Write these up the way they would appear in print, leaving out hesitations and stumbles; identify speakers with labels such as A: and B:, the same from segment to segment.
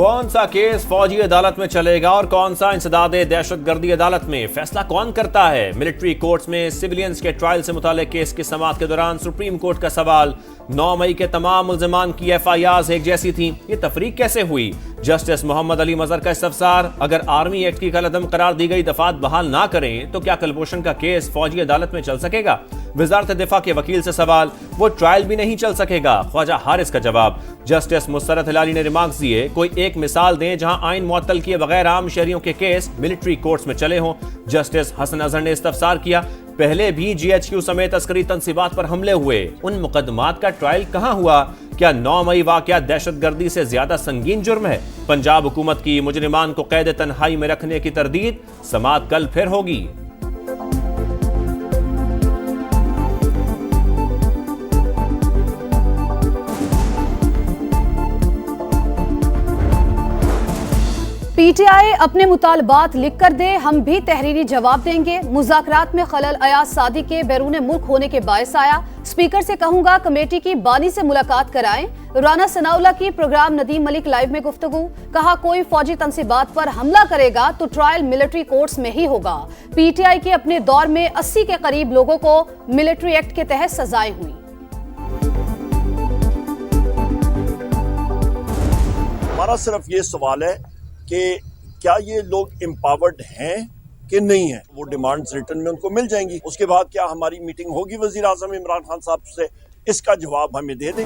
A: कौन सा केस फौजी अदालत में चलेगा और कौन सा इंसदादे दहशतगर्दी अदालत में, फैसला कौन करता है? मिलिट्री कोर्ट्स में सिविलियंस के ट्रायल से मुताल्लिक केस की समाअत के दौरान सुप्रीम कोर्ट का सवाल, 9 मई के तमाम मुल्जिमान की FIRs एक जैसी थी, ये तफरीक कैसे हुई? जस्टिस मोहम्मद अली मजहर का इस्तफसार, अगर आर्मी एक्ट की कलअदम करार दी गई दफात बहाल ना करें तो क्या कुलभूषण का केस फौजी अदालत में चल सकेगा? वजारत दिफा के वकील से सवाल, वो ट्रायल भी नहीं चल सकेगा। ख्वाजा हारिस का जवाब, जस्टिस मुसरत हिलाली ने रिमार्क्स दिए, कोई एक मिसाल दें जहां आइन मुअत्तल किए बगैर आम शहरियों के केस मिलिट्री कोर्ट्स में चले हों। जस्टिस हसन अजहर ने इस्तफसार किया, पहले भी GHQ समेत अस्करी तंसीबात पर हमले हुए, उन मुकदमात का ट्रायल कहां हुआ? क्या 9 मई वाकया दहशतगर्दी से ज्यादा संगीन जुर्म है? पंजाब हुकूमत की मुजरिमान को कैद तन्हाई में रखने की तरदीद, समाअत कल फिर होगी।
B: PTI अपने मुतालबात लिख कर दे, हम भी तहरीरी जवाब देंगे। मुज़ाकरात में खलल अयाज सादी के बैरून मुल्क होने के बायस आया। स्पीकर से कहूंगा कमेटी की बानी से मुलाकात कराएं। राना सनाउल्लाह की प्रोग्राम नदीम मलिक लाइव में गुफ्तगू, कहा कोई फौजी तंसीबात पर हमला करेगा तो ट्रायल मिलिट्री कोर्ट्स में ही होगा। PTI के अपने दौर में 80 के करीब लोगों को मिलिट्री एक्ट के तहत सजाएं हुई।
C: हमारा सिर्फ ये सवाल है कि क्या ये लोग एम्पावर्ड हैं कि नहीं है? वो डिमांड्स रिटर्न में उनको मिल जाएंगी। उसके बाद क्या हमारी मीटिंग होगी वजीर आजम इमरान खान साहब से? इसका जवाब हमें दे दें।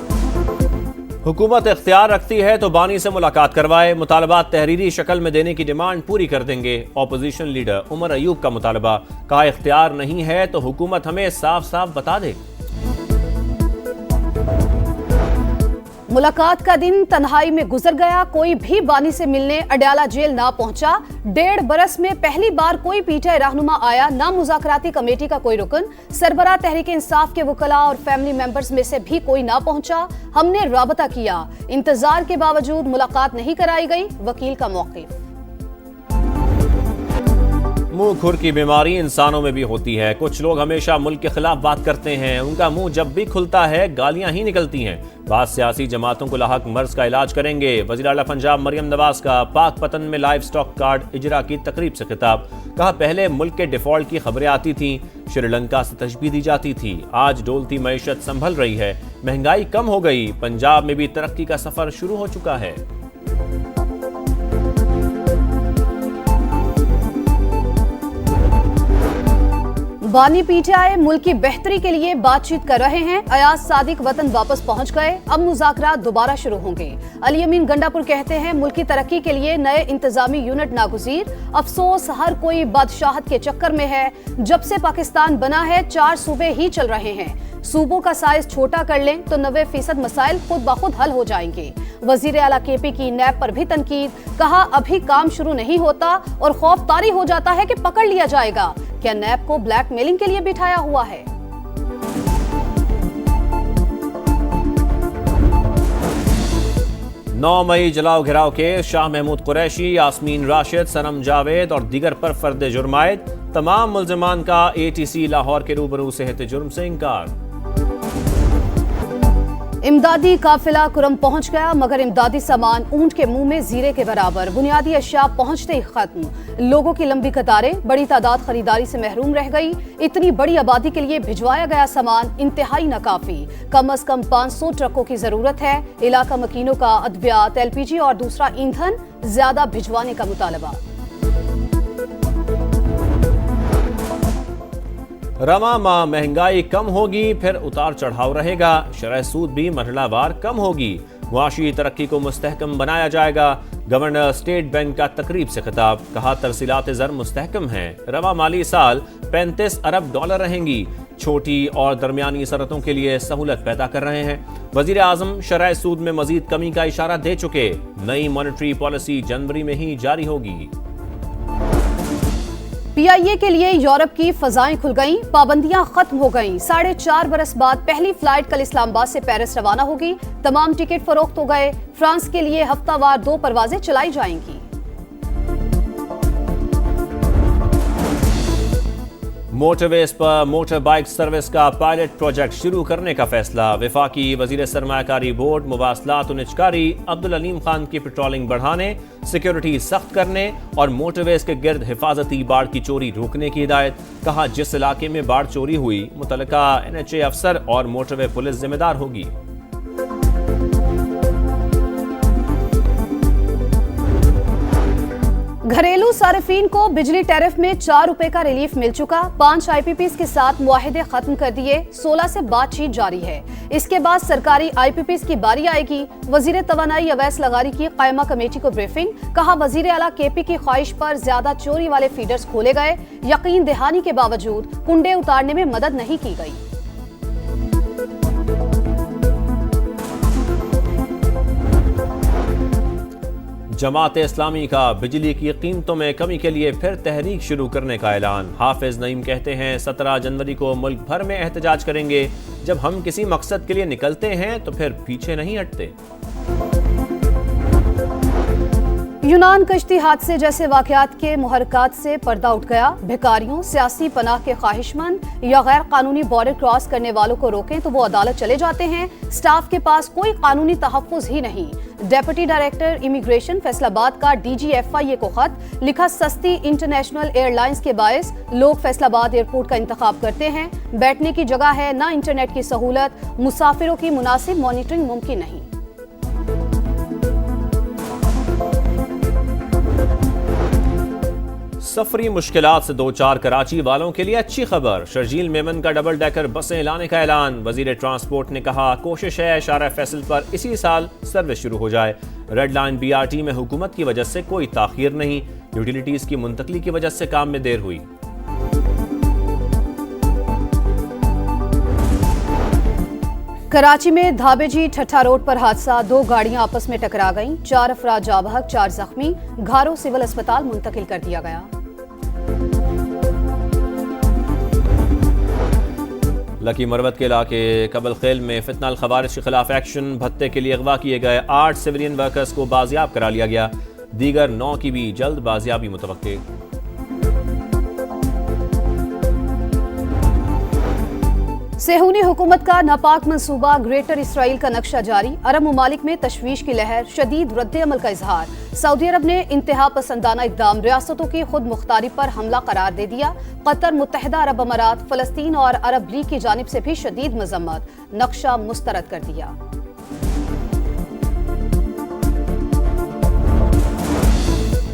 A: हुकूमत इख्तियार रखती है तो बानी से मुलाकात करवाए, मुतालबात तहरीरी शक्ल में देने की डिमांड पूरी कर देंगे। ऑपोजिशन लीडर उमर अयूब का मुतालबा, कहा इख्तियार नहीं है तो हुकूमत हमें साफ साफ बता दे।
B: मुलाकात का दिन तन्हाई में गुजर गया, कोई भी बानी से मिलने अडयाला जेल ना पहुंचा। 1.5 बरस में पहली बार कोई PTI रहनुमा आया, ना मुज़ाकराती कमेटी का कोई रुकन। सरबराह तहरीक इंसाफ के वकला और फैमिली मेंबर्स में से भी कोई ना पहुंचा। हमने राबता किया, इंतजार के बावजूद मुलाकात नहीं कराई गई। वकील का मौक़िफ़,
A: मुंह खुर की बीमारी इंसानों में भी होती है। कुछ लोग हमेशा मुल्क के खिलाफ बात करते हैं, उनका मुंह जब भी खुलता है गालियां ही निकलती हैं। बाद सियासी जमातों को लाहक मर्ज का इलाज करेंगे। वज़ीर आला पंजाब मरियम नवाज का पाक पतन में लाइव स्टॉक कार्ड इजरा की तकरीब से खिताब, कहा पहले मुल्क के डिफॉल्ट की खबरें आती थीं, श्रीलंका से तशबीह दी जाती थी, आज डोलती मईशत संभल रही है, महंगाई कम हो गई, पंजाब में भी तरक्की का सफर शुरू हो चुका है।
B: बानी PTI मुल्क की बेहतरी के लिए बातचीत कर रहे हैं। अयाज सादिक वतन वापस पहुंच गए, अब मुज़ाकरात दोबारा शुरू होंगे। अली अमीन गंडापुर कहते हैं मुल्क की तरक्की के लिए नए इंतजामी यूनिट नागुज़ीर। अफसोस हर कोई बादशाहत के चक्कर में है। जब से पाकिस्तान बना है 4 सूबे ही चल रहे हैं। सूबों का साइज छोटा कर लें तो 90% मसाइल खुद ब खुद हल हो जाएंगे। वजीर आला KP की नैब पर भी तनकीद, कहा अभी काम शुरू नहीं होता और खौफ तारी हो जाता है कि पकड़ लिया जाएगा। क्या नैब को ब्लैकमेलिंग के लिए बिठाया हुआ है?
A: नौ मई जलाओ घिराव के शाह महमूद कुरैशी, यास्मीन राशिद, सनम जावेद और दीगर पर फर्द जुर्मायद। तमाम मुल्जिमान का ATC लाहौर के रूबरू सेहत जुर्म से इंकार।
B: इमदादी काफिला कुरम पहुंच गया, मगर इमदादी सामान ऊंट के मुंह में जीरे के बराबर। बुनियादी अशिया पहुंचते ही खत्म। लोगों की लंबी कतारें, बड़ी तादाद खरीदारी से महरूम रह गई। इतनी बड़ी आबादी के लिए भिजवाया गया सामान इंतहाई नाकाफी। कम अज कम 500 ट्रकों की जरूरत है। इलाका मकीनों का अद्वियात, LPG और दूसरा ईंधन ज्यादा भिजवाने का मुतालबा।
A: रवा माह महंगाई कम होगी, फिर उतार चढ़ाव रहेगा, शरह सूद भी मरहलावार कम होगी, मुआशी तरक्की को मुस्तहकम बनाया जाएगा। गवर्नर स्टेट बैंक का तकरीब से खिताब, कहा तरसीलात ज़र मुस्तहकम हैं, रवा माली साल 35 अरब डॉलर रहेंगी, छोटी और दरमियानी सरहतों के लिए सहूलत पैदा कर रहे हैं। वजीर आजम शरह सूद में मजीद कमी का इशारा दे चुके, नई मॉनेटरी पॉलिसी जनवरी में ही जारी होगी।
B: PIA के लिए यूरोप की फजाएं खुल गईं, पाबंदियां खत्म हो गईं। 4.5 बरस बाद पहली फ्लाइट कल इस्लामाबाद से पेरिस रवाना होगी। तमाम टिकट फरोख्त हो गए। फ्रांस के लिए हफ्तावार 2 परवाजें चलाई जाएंगी।
A: मोटरवेज पर मोटर बाइक सर्विस का पायलट प्रोजेक्ट शुरू करने का फैसला। वफाकी वजीर सरमायाकारी बोर्ड मुवासलात निजकारी अब्दुल अलीम खान की पेट्रोलिंग बढ़ाने, सिक्योरिटी सख्त करने और मोटरवेज के गिर्द हिफाजती बाढ़ की चोरी रोकने की हिदायत। कहा, जिस इलाके में बाढ़ चोरी हुई मुतल्लिका NHA अफसर और मोटरवे पुलिस जिम्मेदार होगी।
B: घरेलू सार्फिन को बिजली टैरिफ में 4 रुपए का रिलीफ मिल चुका। 5 IPPs के साथ मुआहिदे खत्म कर दिए। 16 से बातचीत जारी है। इसके बाद सरकारी IPPs की बारी आएगी। वजीर तवानाई अवैस लगारी की कायमा कमेटी को ब्रीफिंग। कहा, वजीर आला KP की ख्वाहिश पर ज्यादा चोरी वाले फीडर्स खोले गए। यकीन दहानी के बावजूद कुंडे उतारने में मदद नहीं की गई।
A: जमात इस्लामी का बिजली की कीमतों में कमी के लिए फिर तहरीक शुरू करने का ऐलान। हाफिज नईम कहते हैं, 17 जनवरी को मुल्क भर में एहतजाज करेंगे। जब हम किसी मकसद के लिए निकलते हैं तो फिर पीछे नहीं हटते।
B: यूनान कश्ती हादसे जैसे वाकयात के मुहर्रकात से पर्दा उठ गया। भिखारियों, सियासी पनाह के ख्वाहिशमंद या गैर कानूनी बॉर्डर क्रॉस करने वालों को रोकें तो वो अदालत चले जाते हैं। स्टाफ के पास कोई कानूनी तहफ़्फ़ुज़ ही नहीं। डेप्यूटी डायरेक्टर इमिग्रेशन फैसलाबाद का DG FIA को खत लिखा। सस्ती इंटरनेशनल एयरलाइंस के बायस लोग फैसलाबाद एयरपोर्ट का इंतखाब करते हैं। बैठने की जगह है, ना इंटरनेट की सहूलत, मुसाफिरों की मुनासिब मॉनिटरिंग मुमकिन नहीं।
A: सफरी मुश्किलात से दो चार कराची वालों के लिए अच्छी खबर। शर्जील मेमन का डबल डेकर बसें लाने का ऐलान। वजीर ट्रांसपोर्ट ने कहा, कोशिश है शारा फैसल पर इसी साल सर्विस शुरू हो जाए। रेड लाइन BRT में हुकूमत की वजह से कोई ताखीर नहीं। यूटिलिटीज की मुंतकली की वजह से काम में देर हुई।
B: कराची में धाबेजी ठट्ठा रोड पर हादसा। 2 गाड़ियां आपस में टकरा गईं। 4 अफराद जाँ बहक, 4 जख्मी। घारो सिविल अस्पताल मुंतकिल कर दिया गया।
A: लकी मरवत के इलाके कबल खेल में फितनाल खवारिज के खिलाफ एक्शन। भत्ते के लिए अगवा किए गए 8 सिविलियन वर्कर्स को बाजियाब करा लिया गया। दीगर 9 की भी जल्द बाजियाबी मुतवक्के।
B: सेहूनी हुकूमत का नापाक मंसूबा। ग्रेटर इसराइल का नक्शा जारी। अरब ममालिक में तशवीश की लहर। शदीद रद्द-ए-अमल का इजहार। सऊदी अरब ने इंतहा पसंदाना इकदाम रियासतों की खुद मुख्तारी पर हमला करार दे दिया। कतर, मुत्तहिदा अरब अमारात, फलस्तीन और अरब लीग की जानिब से भी शदीद मजम्मत। नक्शा मुस्तरद कर दिया।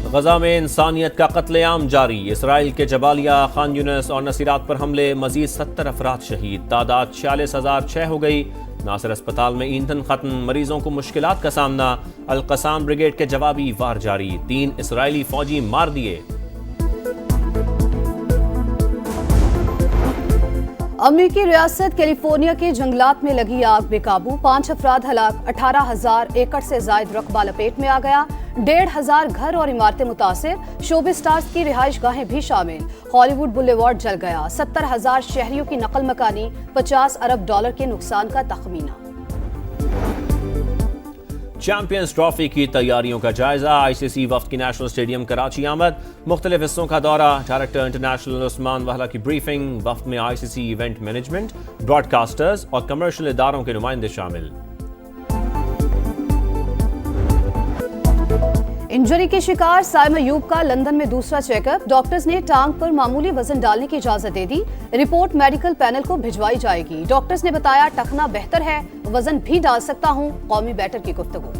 A: गजा में इंसानियत का कत्लेआम जारी। इसराइल के जबालिया, खान यूनिस और नसीरात पर हमले। मजीद 70 अफराद शहीद। तादाद 46,006 हो गई। नासिर अस्पताल में ईंधन खत्म। मरीजों को मुश्किलात का सामना। अल-कसाम ब्रिगेड के जवाबी वार जारी। 3 इसराइली फौजी मार दिए।
B: अमेरिकी रियासत कैलिफोर्निया के जंगलात में लगी आग बेकाबू। 5 अफराद हलाक। 18,000 एकड़ से जायद रकबा लपेट में आ गया। 1,500 घर और इमारतें मुतासिर। शोबे स्टार्स की रिहाइश गाहें भी शामिल। हॉलीवुड बुलेवार्ड जल गया। 70,000 शहरियों की नकल मकानी। $50 अरब के नुकसान का तखमीना।
A: चैंपियंस ट्रॉफी की तैयारियों का जायजा। ICC वफ्द की नेशनल स्टेडियम कराची आमद। मुख्तलिफ हिस्सों का दौरा। डायरेक्टर इंटरनेशनल उस्मान वाहला की ब्रीफिंग। वफ्द में ICC इवेंट मैनेजमेंट, ब्रॉडकास्टर्स और कमर्शियल इदारों के नुमाइंदे शामिल।
B: इंजरी के शिकार साइम अयूब का लंदन में दूसरा चेकअप। डॉक्टर्स ने टांग पर मामूली वजन डालने की इजाजत दे दी। रिपोर्ट मेडिकल पैनल को भिजवाई जाएगी। डॉक्टर्स ने बताया, टखना बेहतर है, वजन भी डाल सकता हूं। कौमी बैटर की गुफ्तगू।